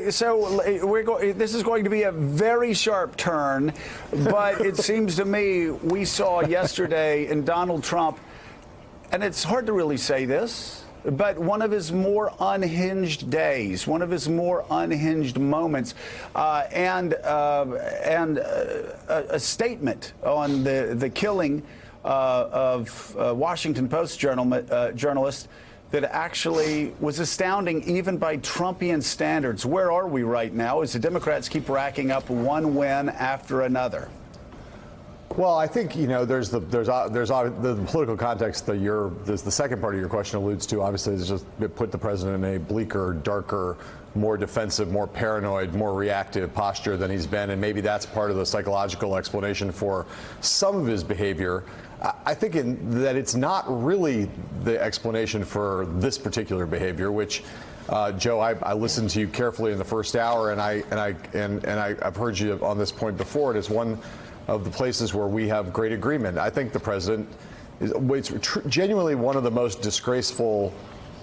This is going to be a very sharp turn, but it seems to me we saw yesterday in Donald Trump, and it's hard to really say this, but one of his more unhinged days, one of his more unhinged moments, and a statement on the killing of Washington Post journalist that actually was astounding even by Trumpian standards. Where are we right now as the Democrats keep racking up one win after another? Well, I think, there's the political context that the second part of your question alludes to. Obviously, is just put the president in a bleaker, darker, more defensive, more paranoid, more reactive posture than he's been, and maybe that's part of the psychological explanation for some of his behavior. I think that it's not really the explanation for this particular behavior, which, Joe, I listened to you carefully in the first hour, and I've heard you on this point before. It is one of the places where we have great agreement. I think the president is genuinely one of the most disgraceful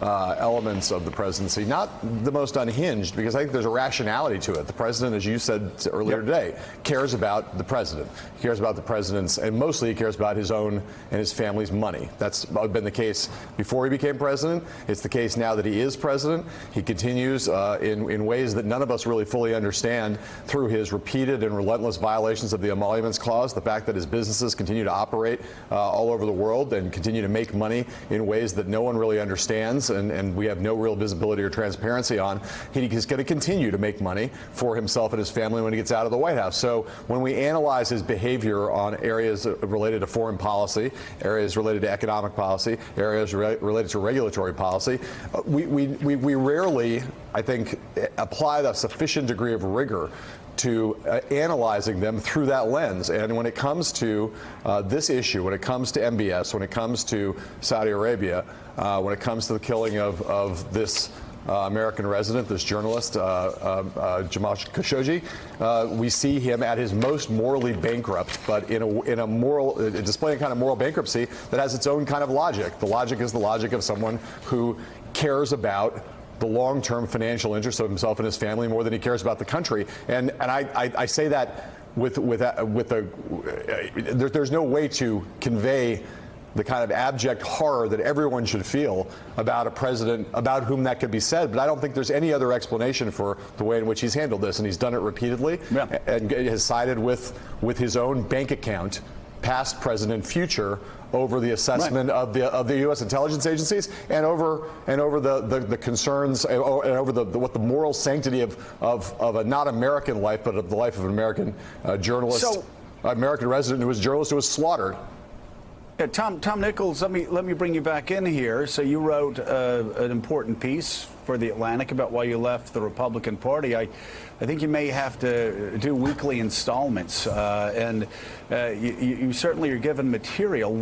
elements of the presidency, not the most unhinged, because I think there's a rationality to it. The president, as you said earlier today, cares about the president. He cares about the president's, and mostly he cares about his own and his family's money. That's been the case before he became president. It's the case now that he is president. He continues in ways that none of us really fully understand through his repeated and relentless violations of the Emoluments Clause, the fact that his businesses continue to operate all over the world and continue to make money in ways that no one really understands, and we have no real visibility or transparency on. He's going to continue to make money for himself and his family when he gets out of the White House. So when we analyze his behavior on areas related to foreign policy, areas related to economic policy, areas related to regulatory policy, we rarely, I think, apply a sufficient degree of rigor to analyzing them through that lens. And when it comes to this issue, when it comes to MBS, when it comes to Saudi Arabia, when it comes to the killing of this American resident, this journalist, Jamal Khashoggi, we see him at his most morally bankrupt, but in a moral, displaying kind of moral bankruptcy that has its own kind of logic. The logic is the logic of someone who cares about the long-term financial interests of himself and his family more than he cares about the country. And I say that there's no way to convey the kind of abject horror that everyone should feel about a president about whom that could be said. But I don't think there's any other explanation for the way in which he's handled this. And he's done it repeatedly, and has sided with his own bank account, past, present, and future, over the assessment of the U.S. intelligence agencies, and over the concerns, and over what the moral sanctity of a not American life, but of the life of an American journalist, American resident who was a journalist who was slaughtered. Tom Nichols, let me bring you back in here. So you wrote an important piece for The Atlantic about why you left the Republican Party. I think you may have to do weekly installments, and you certainly are given material.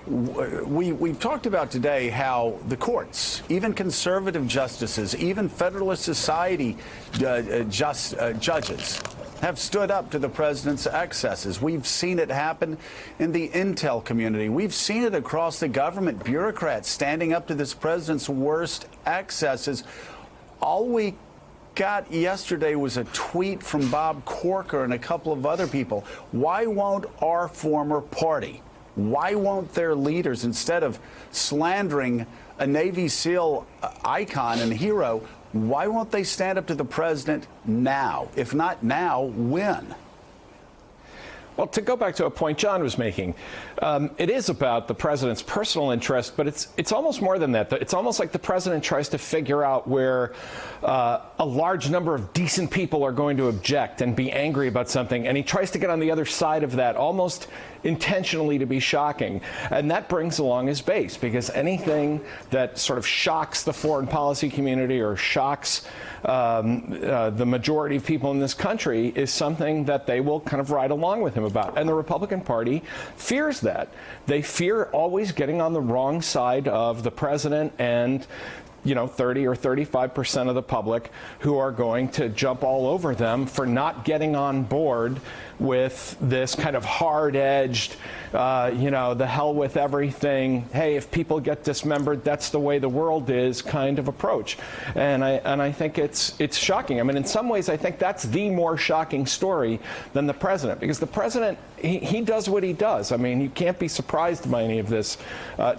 We've talked about today how the courts, even conservative justices, even Federalist Society judges, have stood up to the president's excesses. We've seen it happen in the intel community. We've seen it across the government, bureaucrats standing up to this president's worst excesses. All we got yesterday was a tweet from Bob Corker and a couple of other people. Why won't our former party, why won't their leaders, instead of slandering a Navy SEAL icon and hero, why won't they stand up to the president now? If not now, when? Well, to go back to a point John was making, it is about the president's personal interest, but it's almost more than that. It's almost like the president tries to figure out where a large number of decent people are going to object and be angry about something, and he tries to get on the other side of that, almost intentionally to be shocking. And that brings along his base, because anything that sort of shocks the foreign policy community or shocks the majority of people in this country is something that they will kind of ride along with him about. And the Republican Party fears that. They fear always getting on the wrong side of the president and 30 or 35% of the public who are going to jump all over them for not getting on board with this kind of hard-edged, the hell with everything, hey, if people get dismembered, that's the way the world is kind of approach. And I think it's shocking. I mean, in some ways, I think that's the more shocking story than the president, because the president, he does what he does. I mean, you can't be surprised by any of this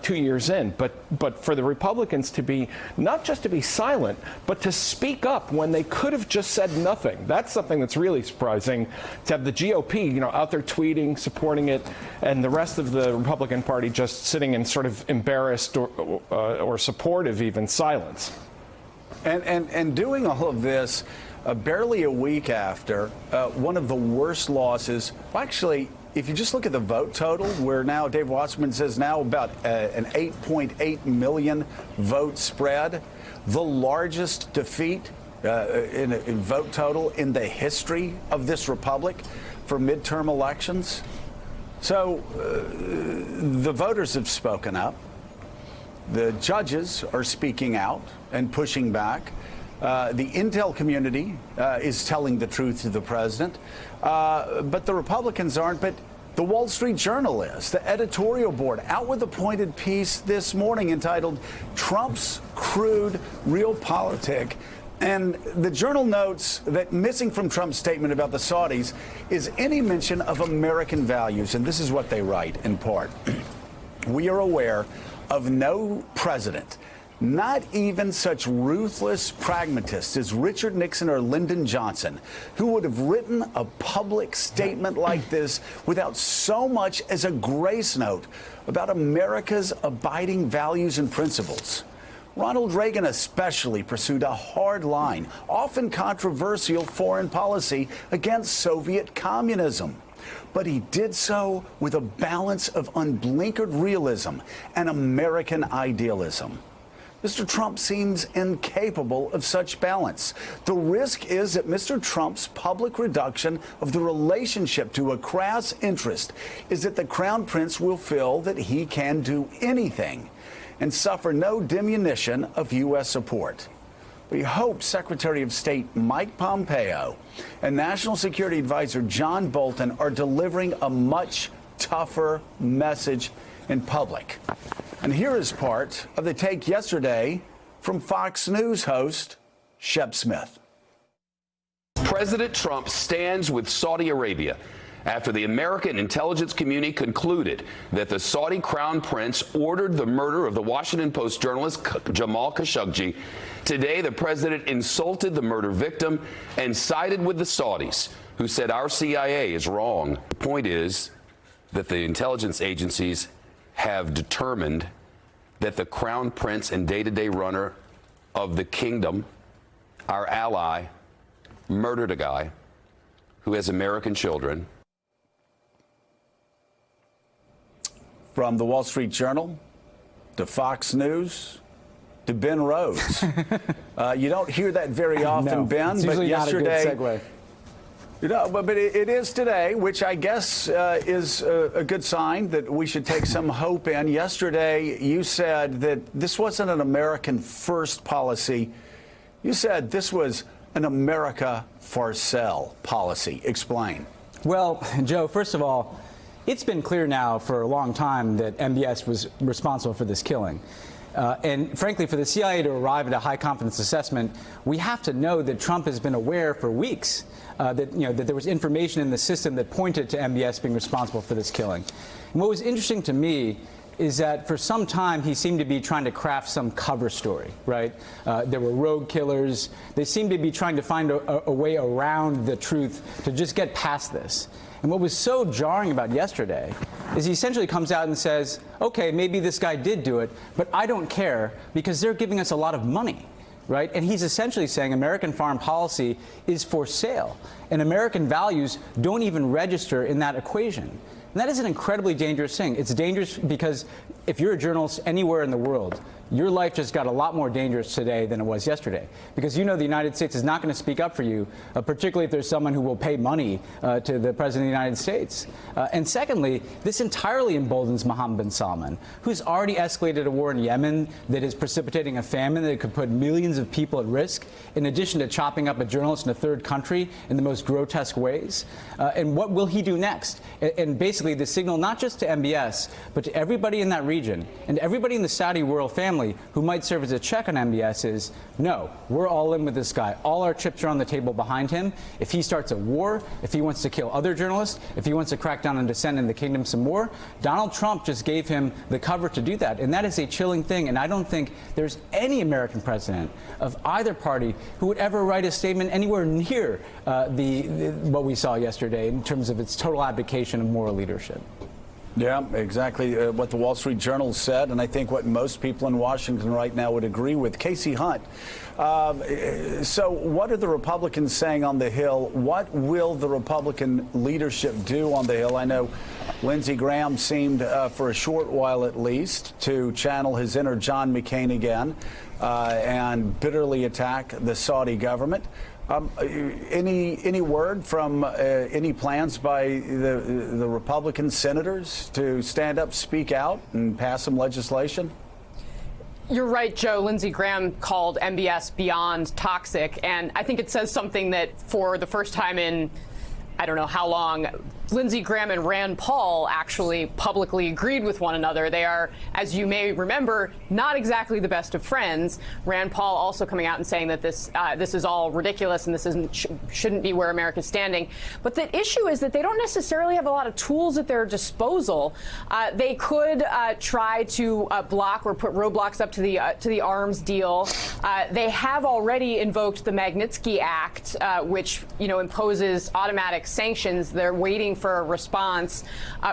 2 years in. But for the Republicans to be, not just to be silent, but to speak up when they could have just said nothing, that's something that's really surprising. To have the GOP, out there tweeting, supporting it, and the rest of the Republican Party just sitting in sort of embarrassed or supportive even silence. And doing all of this barely a week after one of the worst losses. Actually, if you just look at the vote total, where now Dave Wasserman says now about an 8.8 million vote spread, the largest defeat in vote total in the history of this republic for midterm elections. So the voters have spoken up. The judges are speaking out and pushing back. The intel community is telling the truth to the president, but the Republicans aren't. But the Wall Street Journal is. The editorial board out with a pointed piece this morning entitled "Trump's Crude Realpolitik." And the Journal notes that missing from Trump's statement about the Saudis is any mention of American values. And this is what they write in part. We are aware of no president, not even such ruthless pragmatists as Richard Nixon or Lyndon Johnson, who would have written a public statement like this without so much as a grace note about America's abiding values and principles. Ronald Reagan especially pursued a hard line, often controversial foreign policy against Soviet communism. But he did so with a balance of unblinkered realism and American idealism. Mr. Trump seems incapable of such balance. The risk is that Mr. Trump's public reduction of the relationship to a crass interest is that the Crown Prince will feel that he can do anything and suffer no diminution of U.S. support. We hope Secretary of State Mike Pompeo and National Security Advisor John Bolton are delivering a much tougher message in public. And here is part of the take yesterday from Fox News host Shep Smith. President Trump stands with Saudi Arabia after the American intelligence community concluded that the Saudi Crown Prince ordered the murder of the Washington Post journalist Jamal Khashoggi. Today, the president insulted the murder victim and sided with the Saudis, who said our CIA is wrong. The point is that the intelligence agencies have determined that the Crown Prince and day-to-day runner of the kingdom, our ally, murdered a guy who has American children. From the Wall Street Journal to Fox News to Ben Rhodes. You don't hear that very often, No, Ben, it's but usually yesterday. not a good segue. But it is today, which I guess is a good sign that we should take some hope in. Yesterday, you said that this wasn't an American first policy. You said this was an America for sale policy. Explain. Well, Joe, first of all, it's been clear now for a long time that MBS was responsible for this killing. And frankly, for the CIA to arrive at a high confidence assessment, we have to know that Trump has been aware for weeks that there was information in the system that pointed to MBS being responsible for this killing. And what was interesting to me is that for some time he seemed to be trying to craft some cover story, right? There were rogue killers. They seemed to be trying to find a way around the truth to just get past this. And what was so jarring about yesterday is he essentially comes out and says, okay, maybe this guy did do it, but I don't care because they're giving us a lot of money, right? And he's essentially saying American foreign policy is for sale, and American values don't even register in that equation. And that is an incredibly dangerous thing. It's dangerous because if you're a journalist anywhere in the world, your life just got a lot more dangerous today than it was yesterday, because you know the United States is not going to speak up for you, particularly if there's someone who will pay money to the President of the United States. And secondly, this entirely emboldens Mohammed bin Salman, who's already escalated a war in Yemen that is precipitating a famine that could put millions of people at risk, in addition to chopping up a journalist in a third country in the most grotesque ways. And what will he do next? And basically the signal not just to MBS, but to everybody in that region and everybody in the Saudi royal family who might serve as a check on MBS is, no, we're all in with this guy. All our chips are on the table behind him. If he starts a war, if he wants to kill other journalists, if he wants to crack down on dissent in the kingdom some more, Donald Trump just gave him the cover to do that. And that is a chilling thing. And I don't think there's any American president of either party who would ever write a statement anywhere near what we saw yesterday in terms of its total abdication of moral leadership. Yeah, exactly what the Wall Street Journal said, and I think what most people in Washington right now would agree with. Casey Hunt, so what are the Republicans saying on the Hill? What will the Republican leadership do on the Hill? I know Lindsey Graham seemed, for a short while at least, to channel his inner John McCain again and bitterly attack the Saudi government. Any word from any plans by the Republican senators to stand up, speak out, and pass some legislation? You're right, Joe. Lindsey Graham called MBS beyond toxic, and I think it says something that for the first time in I don't know how long, Lindsey Graham and Rand Paul actually publicly agreed with one another. They are, as you may remember, not exactly the best of friends. Rand Paul also coming out and saying that this is all ridiculous and this shouldn't be where America's standing. But the issue is that they don't necessarily have a lot of tools at their disposal. They could try to block or put roadblocks up to the arms deal. They have already invoked the Magnitsky Act, which imposes automatic sanctions. They're waiting for a response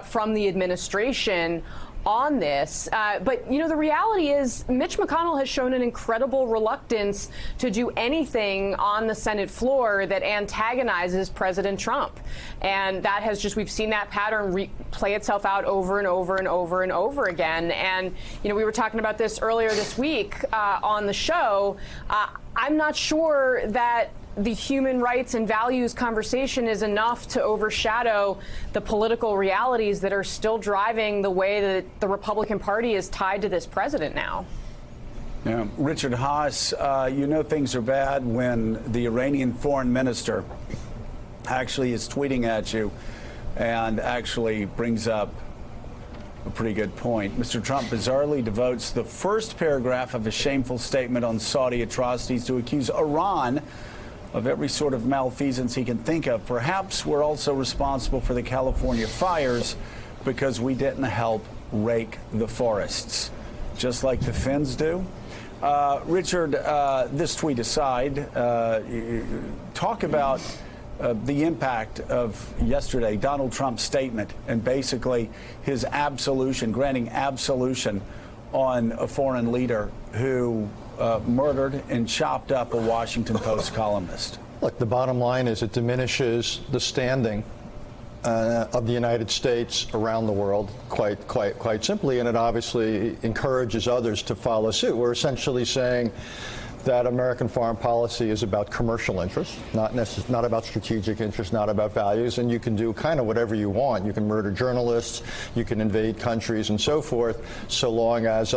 from the administration on this. But, the reality is Mitch McConnell has shown an incredible reluctance to do anything on the Senate floor that antagonizes President Trump. And that has we've seen that pattern play itself out over and over and over and over again. And, we were talking about this earlier this week on the show. I'm not sure that the human rights and values conversation is enough to overshadow the political realities that are still driving the way that the Republican Party is tied to this president now. Yeah. Richard Haass, things are bad when the Iranian foreign minister actually is tweeting at you and actually brings up a pretty good point. Mr. Trump bizarrely devotes the first paragraph of a shameful statement on Saudi atrocities to accuse Iran of every sort of malfeasance he can think of. Perhaps we're also responsible for the California fires because we didn't help rake the forests, just like the Finns do. Richard, this tweet aside, talk about the impact of yesterday, Donald Trump's statement, and basically his absolution, granting absolution on a foreign leader who murdered and chopped up a Washington Post columnist. Look, the bottom line is it diminishes the standing of the United States around the world quite simply, and it obviously encourages others to follow suit. We're essentially saying that American foreign policy is about commercial interests, not about strategic interests, not about values, and you can do kind of whatever you want. You can murder journalists, you can invade countries and so forth, so long as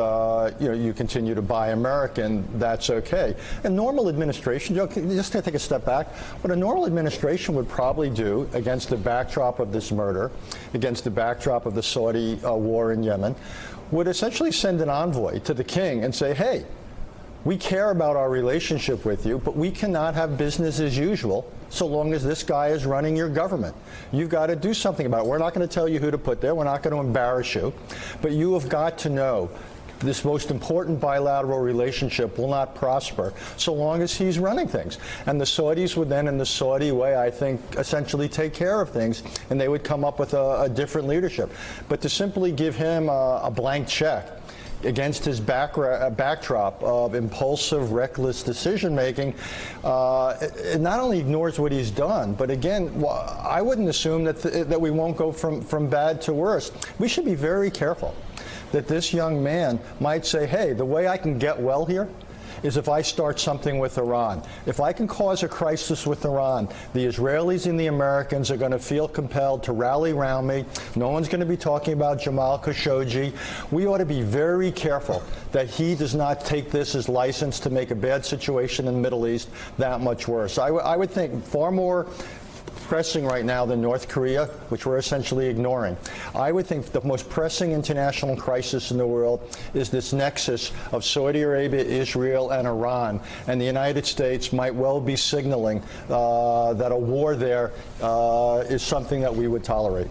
you continue to buy American, that's okay. A normal administration, just to take a step back, what a normal administration would probably do against the backdrop of this murder, against the backdrop of the Saudi war in Yemen, would essentially send an envoy to the king and say, hey, we care about our relationship with you, but we cannot have business as usual so long as this guy is running your government. You've got to do something about it. We're not going to tell you who to put there. We're not going to embarrass you. But you have got to know this most important bilateral relationship will not prosper so long as he's running things. And the Saudis would then, in the Saudi way, I think, essentially take care of things, and they would come up with a different leadership. But to simply give him a blank check against his backdrop of impulsive, reckless decision-making, it not only ignores what he's done, but again, I wouldn't assume that we won't go from bad to worse. We should be very careful that this young man might say, hey, the way I can get well here is if I start something with Iran. If I can cause a crisis with Iran, the Israelis and the Americans are going to feel compelled to rally around me. No one's going to be talking about Jamal Khashoggi. We ought to be very careful that he does not take this as license to make a bad situation in the Middle East that much worse. I would think far more pressing right now than North Korea, which we're essentially ignoring. I would think the most pressing international crisis in the world is this nexus of Saudi Arabia, Israel, and Iran. And the United States might well be signaling that a war there is something that we would tolerate.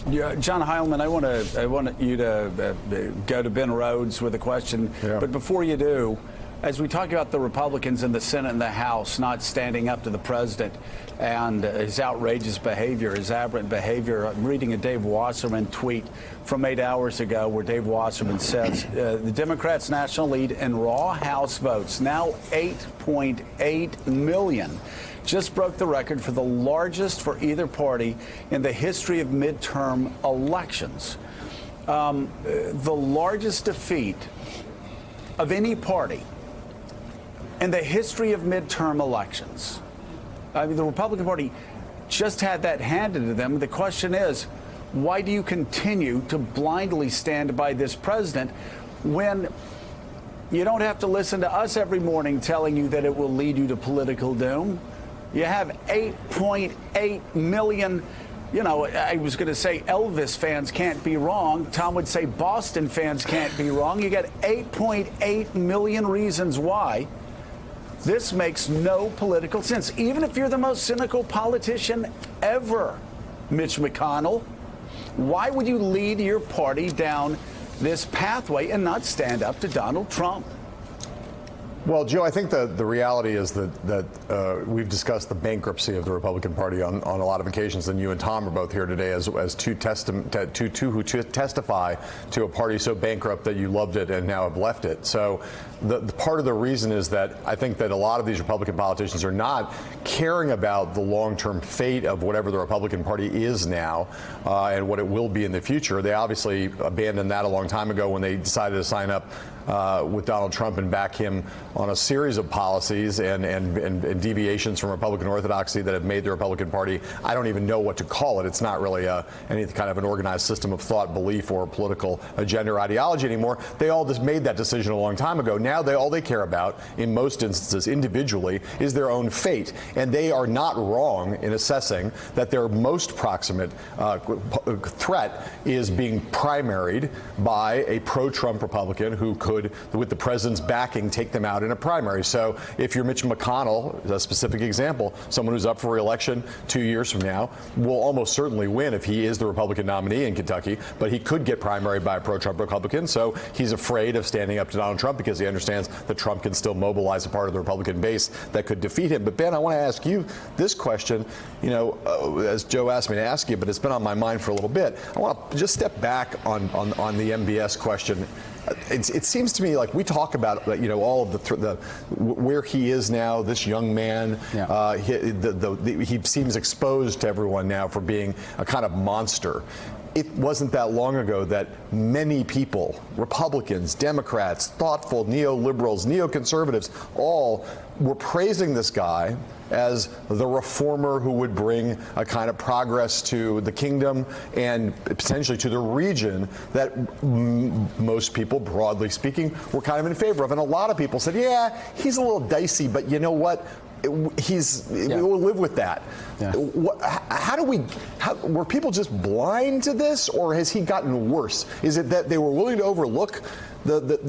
Yeah, John Heilemann, I want you to go to Ben Rhodes with a question. Yeah. But before you do, as we talk about the Republicans in the Senate and the House not standing up to the president and his outrageous behavior, his aberrant behavior, I'm reading a Dave Wasserman tweet from 8 hours ago where Dave Wasserman says the Democrats' national lead in raw House votes, now 8.8 million, just broke the record for the largest for either party in the history of midterm elections. The largest defeat of any party in the history of midterm elections. I mean, the Republican Party just had that handed to them. The question is, why do you continue to blindly stand by this president when you don't have to listen to us every morning telling you that it will lead you to political doom? You have 8.8 million, you know, I was going to say Elvis fans can't be wrong. Tom would say Boston fans can't be wrong. You got 8.8 million reasons why this makes no political sense. Even if you're the most cynical politician ever, Mitch McConnell, why would you lead your party down this pathway and not stand up to Donald Trump? Well, Joe, I think the reality is that we've discussed the bankruptcy of the Republican Party on a lot of occasions, and you and Tom are both here today as two who testify to a party so bankrupt that you loved it and now have left it. So the part of the reason is that I think that a lot of these Republican politicians are not caring about the long-term fate of whatever the Republican Party is now and what it will be in the future. They obviously abandoned that a long time ago when they decided to sign up with Donald Trump and back him on a series of policies and deviations from Republican orthodoxy that have made the Republican Party, I don't even know what to call it. It's not really any kind of an organized system of thought, belief, or political agenda or ideology anymore. They all just made that decision a long time ago. Now all they care about, in most instances individually, is their own fate. And they are not wrong in assessing that their most proximate threat is being primaried by a pro-Trump Republican who could, with the president's backing, take them out in a primary. So if you're Mitch McConnell, a specific example, someone who's up for re-election 2 years from now, will almost certainly win if he is the Republican nominee in Kentucky, but he could get primaried by a pro-Trump Republican. So he's afraid of standing up to Donald Trump because he understands that Trump can still mobilize a part of the Republican base that could defeat him. But Ben, I want to ask you this question, you know, as Joe asked me to ask you, but it's been on my mind for a little bit. I want to just step back on the MBS question. It seems to me like we talk about, you know, all of the where he is now, this young man. Yeah. He seems exposed to everyone now for being a kind of monster. It wasn't that long ago that many people, Republicans, Democrats, thoughtful neoliberals, neoconservatives, all were praising this guy as the reformer who would bring a kind of progress to the kingdom and potentially to the region that most people, broadly speaking, were kind of in favor of. And a lot of people said, yeah, he's a little dicey, but you know what? We'll live with that. Yeah. Were people just blind to this, or has he gotten worse? Is it that they were willing to overlook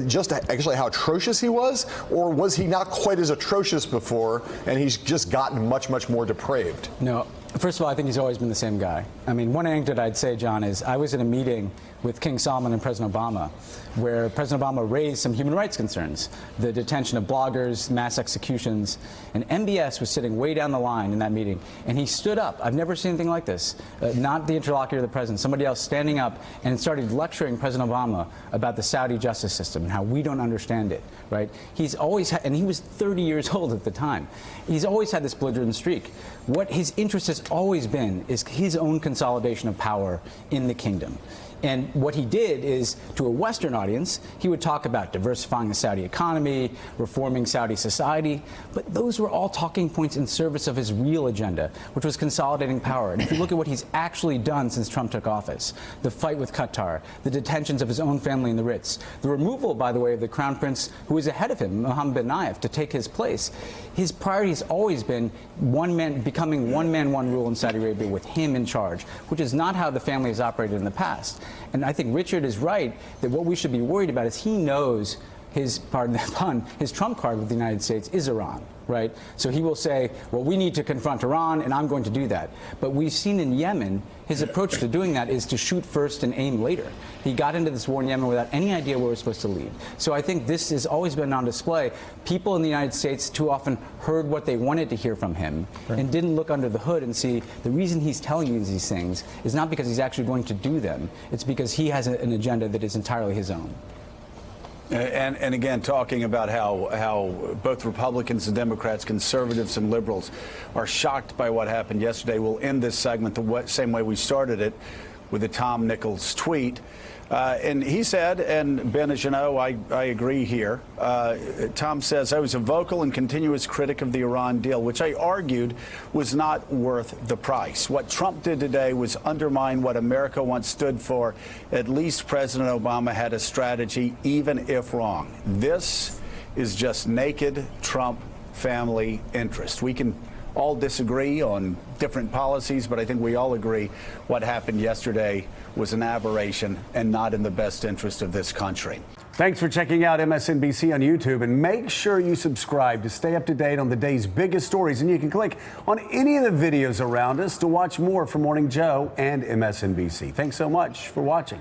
just actually how atrocious he was, or was he not quite as atrocious before and he's just gotten much, much more depraved? No. First of all, I think he's always been the same guy. I mean, one anecdote I'd say, John, is I was in a meeting with King Salman and President Obama, where President Obama raised some human rights concerns, the detention of bloggers, mass executions, and MBS was sitting way down the line in that meeting, and he stood up. I've never seen anything like this. Not the interlocutor of the president, somebody else standing up and started lecturing President Obama about the Saudi justice system and how we don't understand it, right? He's always had, and he was 30 years old at the time, he's always had this belligerent streak. What his interest has always been is his own consolidation of power in the kingdom. And what he did is, to a Western audience, he would talk about diversifying the Saudi economy, reforming Saudi society, but those were all talking points in service of his real agenda, which was consolidating power. And if you look at what he's actually done since Trump took office, the fight with Qatar, the detentions of his own family in the Ritz, the removal, by the way, of the crown prince who was ahead of him, Mohammed bin Nayef, to take his place, his priority has always been becoming one man, one rule in Saudi Arabia with him in charge, which is not how the family has operated in the past. And I think Richard is right that what we should be worried about is he knows his, pardon the pun, his trump card with the United States is Iran, right? So he will say, well, we need to confront Iran, and I'm going to do that. But we've seen in Yemen, his approach to doing that is to shoot first and aim later. He got into this war in Yemen without any idea where we're supposed to lead. So I think this has always been on display. People in the United States too often heard what they wanted to hear from him and didn't look under the hood and see the reason he's telling you these things is not because he's actually going to do them. It's because he has an agenda that is entirely his own. And again, talking about how both Republicans and Democrats, conservatives and liberals are shocked by what happened yesterday. We'll end this segment the same way we started it, with a Tom Nichols tweet. And he said, and Ben, as you know, I agree here. Tom says, I was a vocal and continuous critic of the Iran deal, which I argued was not worth the price. What Trump did today was undermine what America once stood for. At least President Obama had a strategy, even if wrong. This is just naked Trump family interest. We can all disagree on different policies, but I think we all agree what happened yesterday was an aberration and not in the best interest of this country. Thanks for checking out MSNBC on YouTube, and make sure you subscribe to stay up to date on the day's biggest stories. And you can click on any of the videos around us to watch more from Morning Joe and MSNBC. Thanks so much for watching.